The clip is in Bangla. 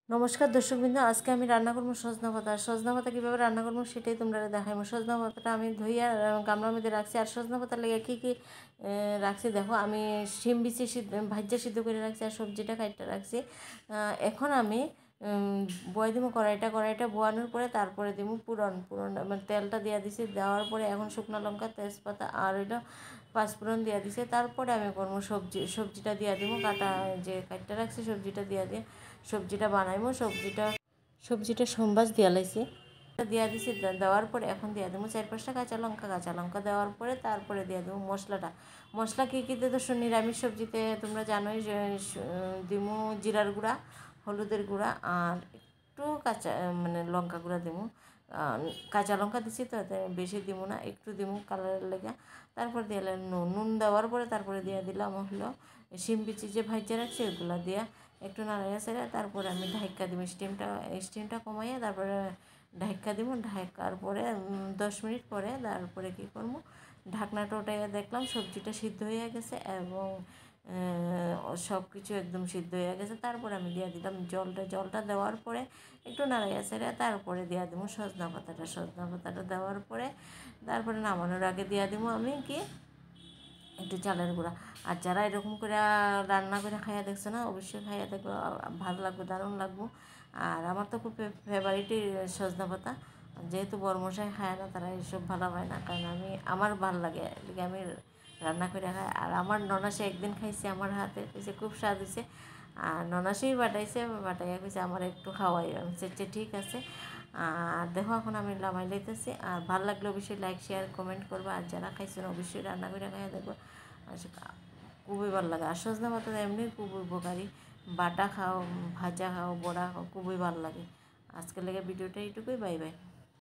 নমস্কার দর্শকবৃন্দ, আজকে আমি রান্না করবো সজনা পাতা। সজনা পাতা কীভাবে রান্না করবো সেটাই তোমরা দেখাবো। সজনা পাতাটা আমি ধুইয়া গামলার মধ্যে রাখছি। আর সজনা পাতার লেগে কী কী রাখছি দেখো। আমি শিম বিচি ভাজ্যা সিদ্ধ করে রাখছি আর সবজিটা কাটতে রাখছি। এখন আমি বয়ে দিব কড়াইটা বোয়ানোর পরে তারপরে দিব পুরন মানে তেলটা দিয়ে দিছি। দেওয়ার পরে এখন শুকনো লঙ্কা, তেজপাতা আর এটা পাঁচফোড়ন দিয়ে দিছে। তারপরে আমি করবো সবজিটা দিয়ে দিব। যে কাটতে রাখছি সবজিটা দিয়ে সবজিটা বানাইবো। সবজিটা সম্বাস দিয়া লাইছি, দিয়া দিছি। দেওয়ার পরে এখন দিয়ে দেবো 4-5টা কাঁচা লঙ্কা দেওয়ার পরে তারপরে দিয়ে দেবো মশলা কী কী দেবো। নিরামিষ সবজিতে তোমরা জানোই যে দিমু জিরার গুঁড়া, হলুদের গুঁড়া আর একটু মানে লঙ্কা গুঁড়া দেবো। কাঁচা লঙ্কা দিছি তো এতে বেশি দিব না, একটু দিব কালারের লেগে। তারপর দিয়ে নুন দেওয়ার পরে তারপরে দিয়ে দিলাম হলো শিম বিচি যে ভাজা রাখছি ওগুলো দিয়ে একটু নাড়াইয়া ছেড়ে তারপরে আমি ঢাইকা দিব। স্টিমটা কমাইয়া তারপরে ঢাইকা দিব। ঢাকার পরে 10 মিনিট পরে তারপরে কী করবো, ঢাকনাটা উঠাইয়া দেখলাম সবজিটা সিদ্ধ হয়ে গেছে এবং সব কিছু একদম সিদ্ধ হয়ে গেছে। তারপরে আমি দিয়ে দিলাম জলটা দেওয়ার পরে একটু নাড়াইয়া ছেড়ে তারপরে দিয়ে দেবো সজনা পাতাটা দেওয়ার পরে তারপরে নামানোর আগে দিয়ে দেবো আমি কি একটু চালের গুঁড়া। আর যারা এরকম করে রান্না করে খাইয়া দেখছো না, অবশ্যই খাইয়া দেখবো, ভালো লাগবে, দারুণ লাগবো। আর আমার তো খুব ফেভারিটই সজনা পাতা। যেহেতু বড়মশাই খায় না, তারা এইসব ভালো হয় না, কারণ আমার ভালো লাগে, আমি রান্না করে খাই। আর আমার ননাসে একদিন খাইছে আমার হাতে, কইছে খুব স্বাদ হয়েছে। আর ননাসেই বাটাইয়া কইছে আমার একটু খাওয়াই। আমি বলছি ঠিক আছে। আর দেখো এখন আমি লামাই লইতেছি। আর ভালো লাগলে অবশ্যই লাইক, শেয়ার, কমেন্ট করবো। আর যারা খাইছেন অবশ্যই রান্না করে খাইয়া দেখবো। খুবই ভালো লাগে। আর সজনা পাতা এমনি খুবই উপকারী। বাটা খাও, ভাজা খাও, বড়া খাও, খুবই ভালো লাগে। আজকের লেগে ভিডিওটা এইটুকুই। Bye bye.